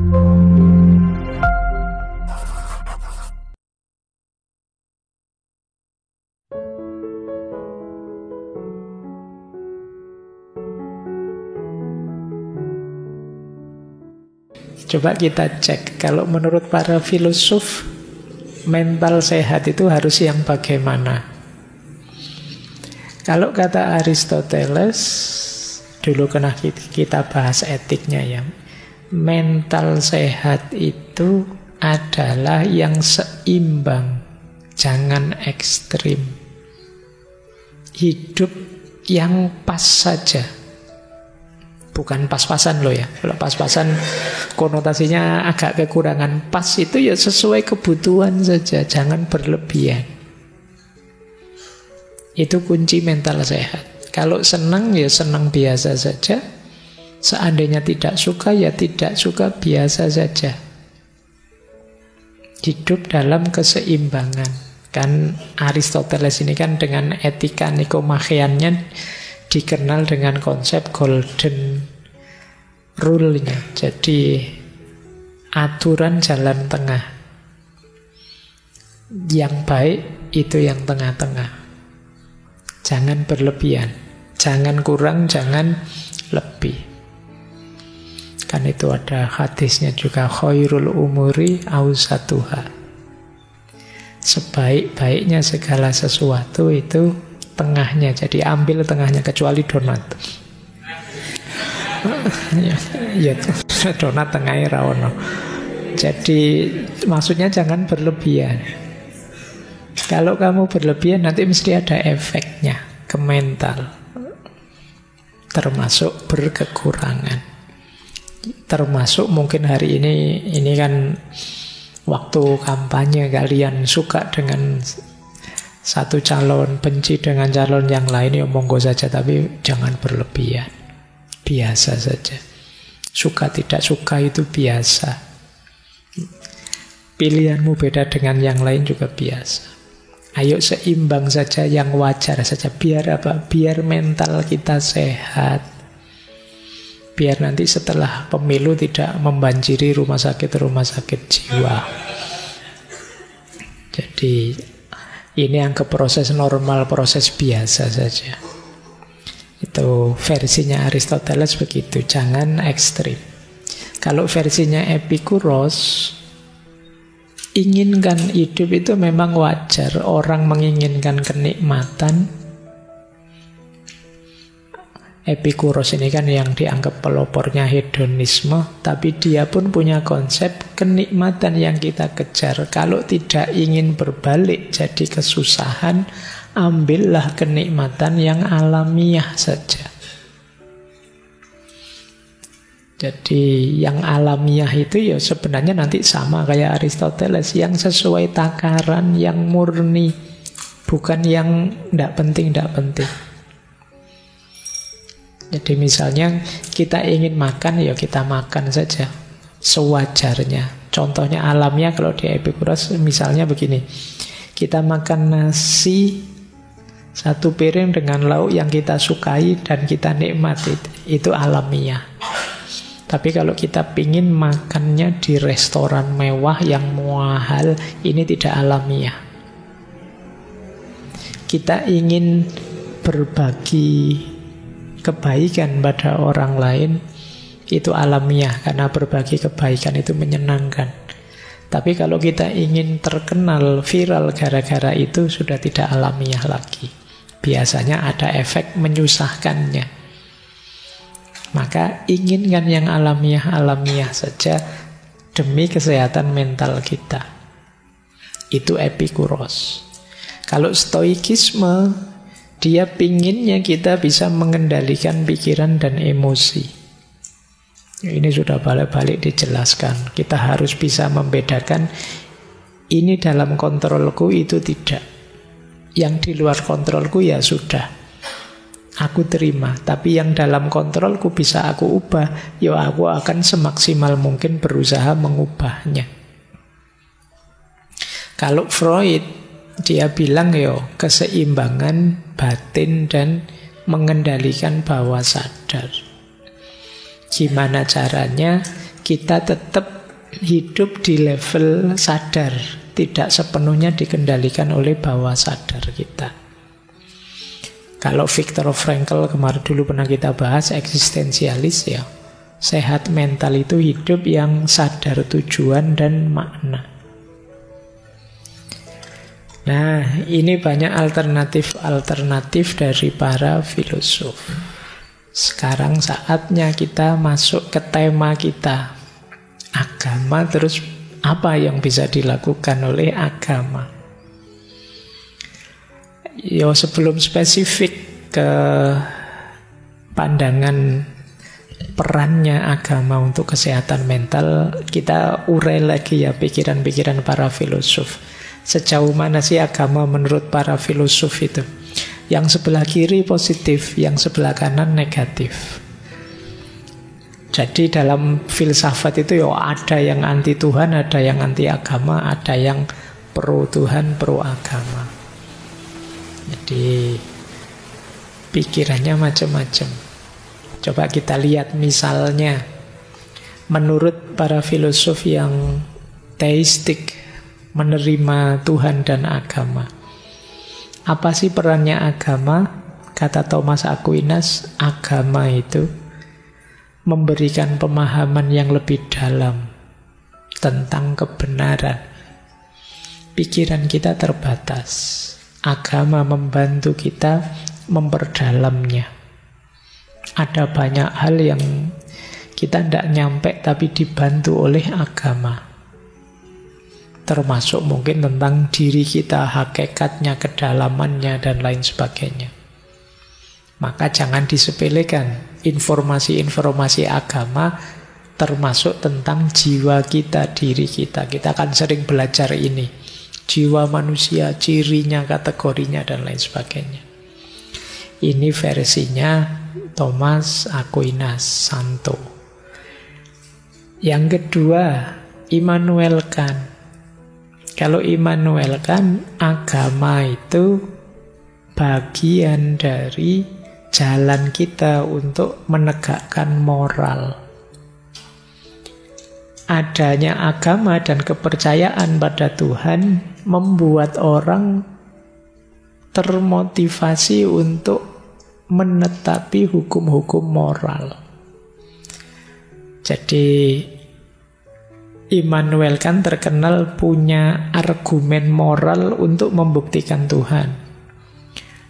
Coba kita cek, kalau menurut para filosof, mental sehat itu harus yang bagaimana? Kalau kata Aristoteles, dulu kena kita bahas etiknya ya, mental sehat itu adalah yang seimbang, jangan ekstrim. Hidup yang pas saja. Bukan pas-pasan loh ya. Kalau pas-pasan konotasinya agak kekurangan. Pas itu ya sesuai kebutuhan saja, jangan berlebihan. Itu kunci mental sehat. Kalau senang ya senang biasa saja. Seandainya tidak suka ya tidak suka biasa saja. Hidup dalam keseimbangan. Kan Aristoteles ini kan dengan etika Nikomacheannya dikenal dengan konsep golden rule-nya. Jadi aturan jalan tengah. Yang baik itu yang tengah-tengah. Jangan berlebihan, jangan kurang, jangan lebih. Kan itu ada hadisnya juga, khairul umuri awsatuha. Sebaik-baiknya segala sesuatu itu tengahnya, jadi ambil tengahnya, kecuali donat. Ya, donat tengahnya rawono. Jadi maksudnya jangan berlebihan. Kalau kamu berlebihan nanti mesti ada efeknya ke mental, termasuk berkekurangan. Termasuk mungkin hari ini kan waktu kampanye, kalian suka dengan satu calon, benci dengan calon yang lain, ya monggo saja, tapi jangan berlebihan. Biasa saja. Suka tidak suka itu biasa. Pilihanmu beda dengan yang lain juga biasa. Ayo seimbang saja, yang wajar saja. Biar apa? Biar mental kita sehat. Biar nanti setelah pemilu tidak membanjiri rumah sakit jiwa. Jadi ini anggap proses normal, proses biasa saja. Itu versinya Aristoteles begitu, jangan ekstrim. Kalau versinya Epikuros, inginkan hidup itu memang wajar. Orang menginginkan kenikmatan. Epikuros ini kan yang dianggap pelopornya hedonisme, tapi dia pun punya konsep kenikmatan yang kita kejar. Kalau tidak ingin berbalik jadi kesusahan, ambillah kenikmatan yang alamiah saja. Jadi yang alamiah itu ya sebenarnya nanti sama kayak Aristoteles, yang sesuai takaran, yang murni, bukan yang tidak penting. Jadi misalnya kita ingin makan, ya kita makan saja sewajarnya. Contohnya alamiah kalau di Epikuros misalnya begini, kita makan nasi satu piring dengan lauk yang kita sukai dan kita nikmati, itu alamiah. Tapi kalau kita pingin makannya di restoran mewah yang mahal, ini tidak alamiah. Kita ingin berbagi kebaikan pada orang lain, itu alamiah, karena berbagi kebaikan itu menyenangkan. Tapi kalau kita ingin terkenal, viral gara-gara itu, sudah tidak alamiah lagi. Biasanya ada efek menyusahkannya. Maka inginkan yang alamiah saja demi kesehatan mental kita. Itu Epikuros. Kalau Stoikisme, dia pinginnya kita bisa mengendalikan pikiran dan emosi. Ini sudah balik-balik dijelaskan. Kita harus bisa membedakan ini dalam kontrolku, itu tidak. Yang di luar kontrolku ya sudah, aku terima. Tapi yang dalam kontrolku bisa aku ubah, ya aku akan semaksimal mungkin berusaha mengubahnya. Kalau Freud, dia bilang keseimbangan batin dan mengendalikan bawah sadar. Gimana caranya kita tetap hidup di level sadar, tidak sepenuhnya dikendalikan oleh bawah sadar kita. Kalau Viktor Frankl kemarin dulu pernah kita bahas, eksistensialis ya, sehat mental itu hidup yang sadar tujuan dan makna. Nah, ini banyak alternatif-alternatif dari para filosof. Sekarang saatnya kita masuk ke tema kita. Agama, terus apa yang bisa dilakukan oleh agama? Yo, sebelum spesifik ke pandangan perannya agama untuk kesehatan mental, kita urai lagi ya pikiran-pikiran para filosof. Sejauh mana sih agama menurut para filosof itu? Yang sebelah kiri positif, yang sebelah kanan negatif. Jadi dalam filsafat itu ya ada yang anti Tuhan, ada yang anti agama, ada yang pro Tuhan, pro agama. Jadi pikirannya macam-macam. Coba kita lihat misalnya, menurut para filosof yang teistik, menerima Tuhan dan agama. Apa sih perannya agama? Kata Thomas Aquinas, agama itu memberikan pemahaman yang lebih dalam tentang kebenaran. Pikiran kita terbatas. Agama membantu kita memperdalamnya. Ada banyak hal yang kita tidak nyampe tapi dibantu oleh agama. Termasuk mungkin tentang diri kita, hakikatnya, kedalamannya, dan lain sebagainya. Maka jangan disepelekan informasi-informasi agama, termasuk tentang jiwa kita, diri kita. Kita akan sering belajar ini. Jiwa manusia, cirinya, kategorinya, dan lain sebagainya. Ini versinya Thomas Aquinas, Santo. Yang kedua, Immanuel Kant. Kalau Immanuel Kant, agama itu bagian dari jalan kita untuk menegakkan moral. Adanya agama dan kepercayaan pada Tuhan membuat orang termotivasi untuk menetapi hukum-hukum moral. Jadi Immanuel Kant terkenal punya argumen moral untuk membuktikan Tuhan.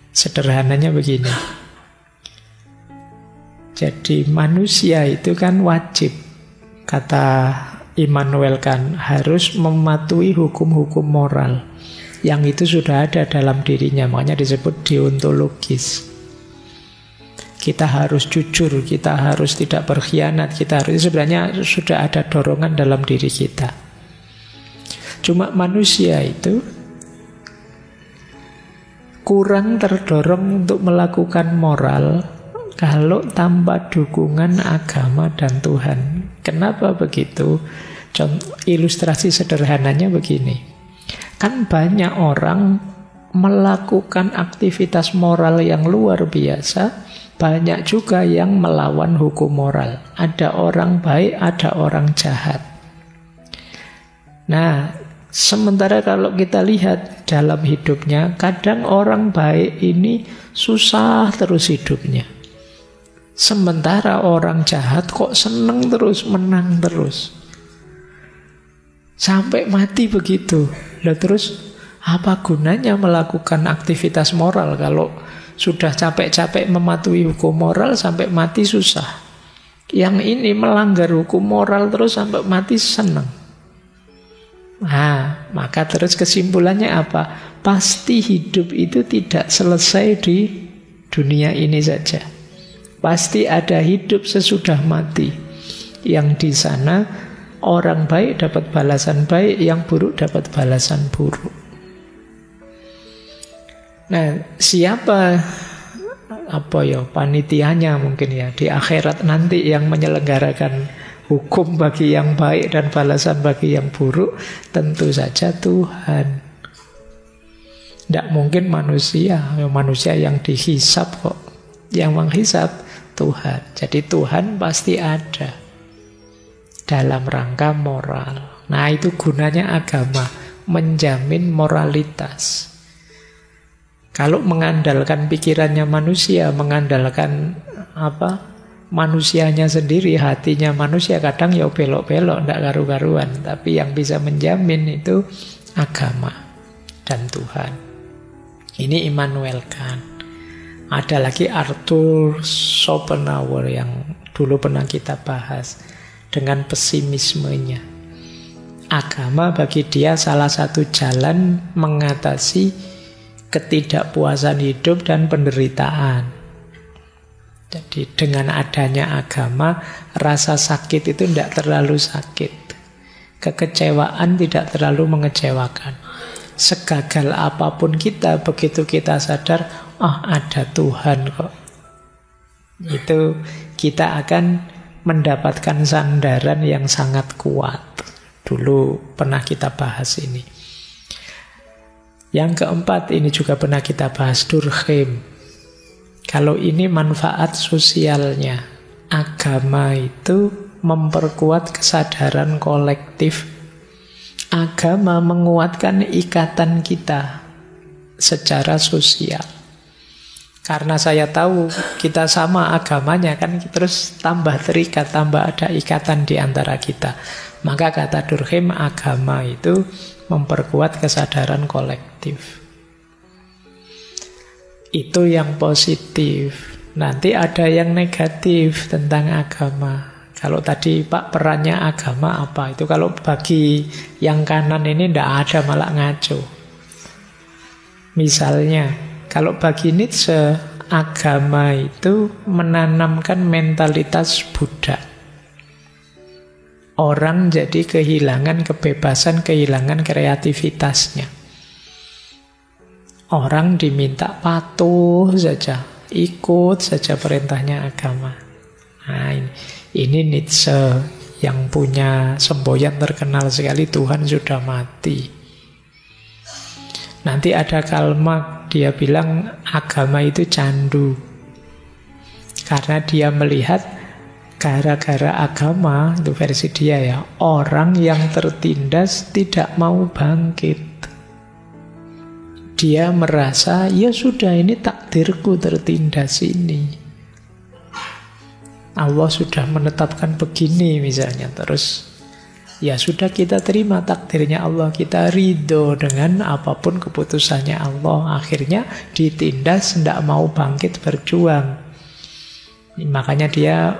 Sederhananya begini. Jadi manusia itu kan wajib, kata Immanuel Kant, harus mematuhi hukum-hukum moral. Yang itu sudah ada dalam dirinya, makanya disebut deontologis. Kita harus jujur, kita harus tidak berkhianat, kita harus, sebenarnya sudah ada dorongan dalam diri kita. Cuma manusia itu kurang terdorong untuk melakukan moral kalau tanpa dukungan agama dan Tuhan. Kenapa begitu? Contoh, ilustrasi sederhananya begini. Kan banyak orang melakukan aktivitas moral yang luar biasa, banyak juga yang melawan hukum moral. Ada orang baik, ada orang jahat. Nah, sementara kalau kita lihat dalam hidupnya, kadang orang baik ini susah terus hidupnya. Sementara orang jahat kok seneng terus, menang terus. Sampai mati begitu. Lah terus apa gunanya melakukan aktivitas moral kalau sudah capek-capek mematuhi hukum moral sampai mati susah. Yang ini melanggar hukum moral terus sampai mati senang. Nah, maka terus kesimpulannya apa? Pasti hidup itu tidak selesai di dunia ini saja. Pasti ada hidup sesudah mati. Yang di sana orang baik dapat balasan baik, yang buruk dapat balasan buruk. Nah, siapa panitianya mungkin ya di akhirat nanti yang menyelenggarakan hukum bagi yang baik dan balasan bagi yang buruk? Tentu saja Tuhan. Tidak mungkin manusia yang dihisab kok. Yang menghisab Tuhan. Jadi Tuhan pasti ada. dalam rangka moral. Nah, itu gunanya agama, menjamin moralitas. Kalau mengandalkan pikirannya manusia, mengandalkan manusianya sendiri, hatinya manusia, kadang ya belok-belok, tidak karu-karuan. Tapi yang bisa menjamin itu agama dan Tuhan. Ini Immanuel Kant. Ada lagi Arthur Schopenhauer yang dulu pernah kita bahas dengan pesimismenya. Agama bagi dia salah satu jalan mengatasi ketidakpuasan hidup dan penderitaan. Jadi dengan adanya agama, rasa sakit itu tidak terlalu sakit. Kekecewaan tidak terlalu mengecewakan. Segagal apapun kita, begitu kita sadar, ada Tuhan kok. Itu kita akan mendapatkan sandaran yang sangat kuat. Dulu pernah kita bahas ini. Yang keempat, ini juga pernah kita bahas, Durkheim. Kalau ini manfaat sosialnya. Agama itu memperkuat kesadaran kolektif. Agama menguatkan ikatan kita secara sosial. Karena saya tahu kita sama agamanya, kan terus tambah terikat, tambah ada ikatan di antara kita. Maka kata Durkheim, agama itu memperkuat kesadaran kolektif. Itu yang positif. Nanti ada yang negatif tentang agama. Kalau tadi Pak perannya agama apa? Itu kalau bagi yang kanan ini tidak ada, malah ngaco. Misalnya, kalau bagi Nietzsche, agama itu menanamkan mentalitas Buddha. Orang jadi kehilangan kebebasan, kehilangan kreativitasnya. Orang diminta patuh saja, ikut saja perintahnya agama. Nah, ini Nietzsche yang punya semboyan terkenal sekali, Tuhan sudah mati. Nanti ada Karl Marx, dia bilang agama itu candu. Karena dia melihat gara-gara agama, itu versi dia ya, orang yang tertindas tidak mau bangkit. Dia merasa, ya sudah, ini takdirku tertindas ini. Allah sudah menetapkan begini misalnya. Terus, ya sudah, kita terima takdirnya Allah. Kita ridho dengan apapun keputusannya Allah. Akhirnya ditindas, tidak mau bangkit berjuang. Makanya dia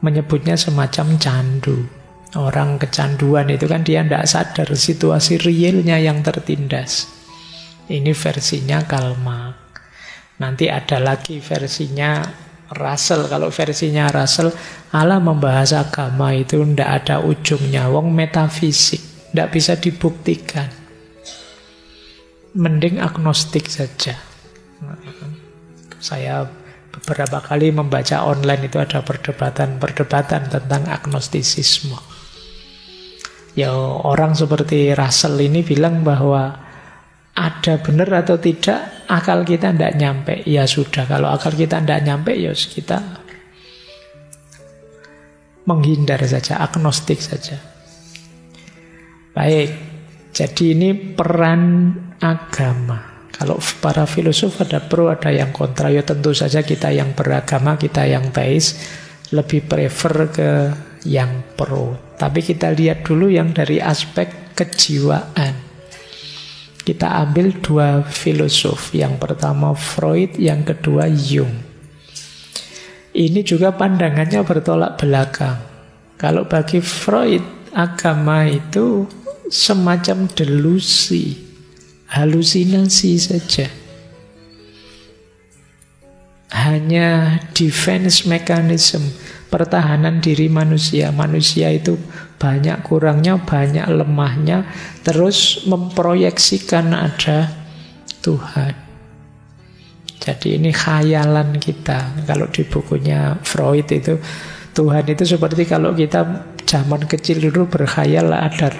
menyebutnya semacam candu. Orang kecanduan itu kan dia tidak sadar situasi realnya yang tertindas. Ini versinya Karl Marx. Nanti ada lagi versinya Russell. Kalau versinya Russell, Allah membahas agama itu tidak ada ujungnya. Wong metafisik, tidak bisa dibuktikan. Mending agnostik saja. Saya beberapa kali membaca online itu ada perdebatan tentang agnostisisme. Ya, orang seperti Russell ini bilang bahwa ada benar atau tidak, akal kita tidak nyampe. Ya sudah, kalau akal kita tidak nyampe, ya kita menghindar saja, agnostik saja. Baik, jadi ini peran agama. Kalau para filosof ada pro, ada yang kontra. Ya tentu saja kita yang beragama, kita yang teis, lebih prefer ke yang pro. Tapi kita lihat dulu yang dari aspek kejiwaan. Kita ambil dua filosof. Yang pertama Freud, yang kedua Jung. Ini juga pandangannya bertolak belakang. Kalau bagi Freud, agama itu semacam delusi, halusinasi saja. Hanya defense mechanism, pertahanan diri manusia. Manusia itu banyak kurangnya, banyak lemahnya, terus memproyeksikan ada Tuhan. Jadi ini khayalan kita. Kalau di bukunya Freud itu, Tuhan itu seperti kalau kita zaman kecil dulu berkhayal, ada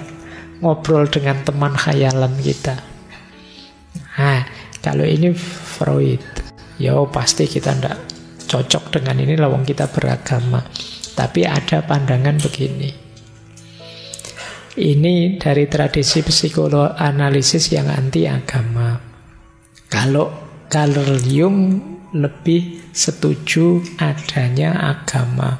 ngobrol dengan teman khayalan kita. Nah, kalau ini Freud, ya pasti kita tidak cocok dengan ini, lawang kita beragama. Tapi ada pandangan begini. Ini dari tradisi psikoanalisis yang anti agama. Kalau Carl Jung lebih setuju adanya agama.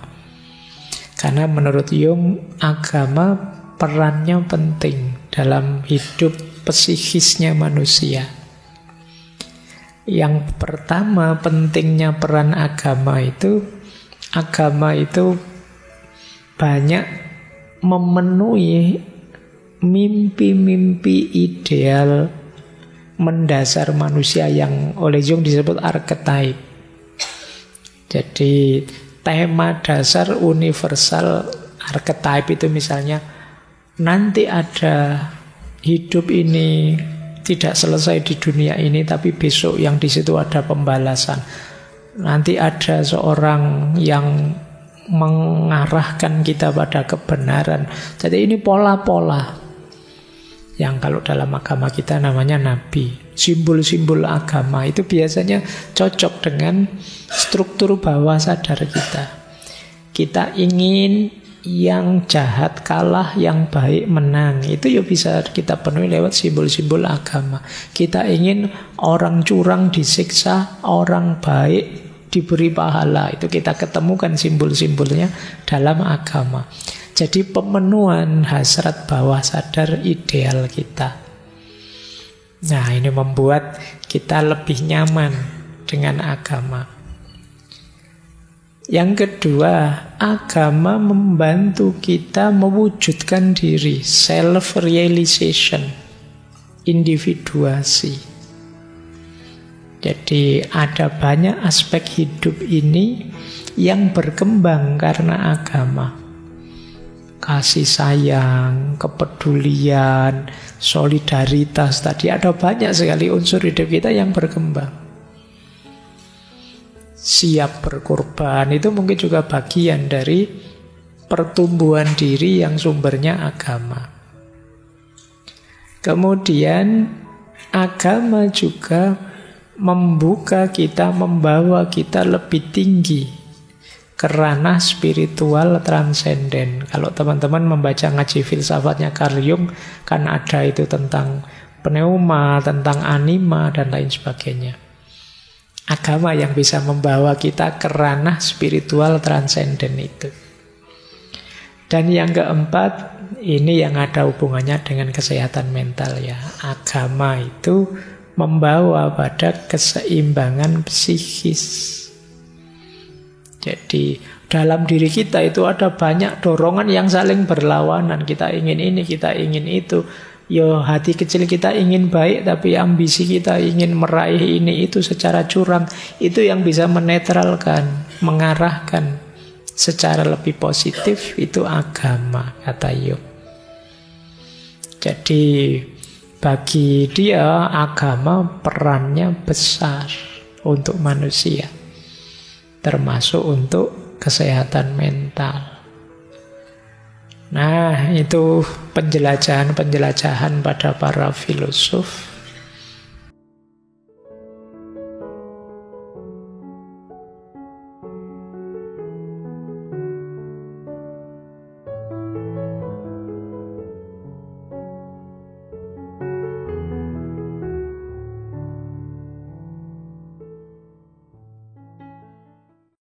Karena menurut Jung, agama perannya penting dalam hidup psikisnya manusia. Yang pertama, pentingnya peran agama itu banyak memenuhi mimpi-mimpi ideal mendasar manusia yang oleh Jung disebut archetype. Jadi tema dasar universal archetype itu misalnya, nanti ada hidup ini tidak selesai di dunia ini, tapi besok yang di situ ada pembalasan. Nanti ada seorang yang mengarahkan kita pada kebenaran. Jadi ini pola-pola yang kalau dalam agama kita namanya nabi. Simbol-simbol agama itu biasanya cocok dengan struktur bawah sadar kita. Kita ingin yang jahat kalah, yang baik menang. Itu ya bisa kita penuhi lewat simbol-simbol agama. Kita ingin orang curang disiksa, orang baik diberi pahala. Itu kita ketemukan simbol-simbolnya dalam agama. Jadi pemenuhan hasrat bawah sadar ideal kita. Nah, ini membuat kita lebih nyaman dengan agama. Yang kedua, agama membantu kita mewujudkan diri, self-realization, individuasi. Jadi ada banyak aspek hidup ini yang berkembang karena agama. Kasih sayang, kepedulian, solidaritas, tadi ada banyak sekali unsur hidup kita yang berkembang. Siap berkorban, itu mungkin juga bagian dari pertumbuhan diri yang sumbernya agama. Kemudian agama juga membuka kita, membawa kita lebih tinggi ke ranah spiritual transenden. Kalau teman-teman membaca ngaji filsafatnya Carl Jung, kan ada itu tentang pneuma, tentang anima, dan lain sebagainya. Agama yang bisa membawa kita ke ranah spiritual transenden itu. Dan yang keempat, ini yang ada hubungannya dengan kesehatan mental ya. Agama itu membawa pada keseimbangan psikis. Jadi dalam diri kita itu ada banyak dorongan yang saling berlawanan. Kita ingin ini, kita ingin itu. Yo, hati kecil kita ingin baik, tapi ambisi kita ingin meraih ini itu secara curang. Itu yang bisa menetralkan, mengarahkan secara lebih positif, itu agama, kata Jung. Jadi bagi dia agama perannya besar untuk manusia, termasuk untuk kesehatan mental. Nah, itu penjelajahan-penjelajahan pada para filosof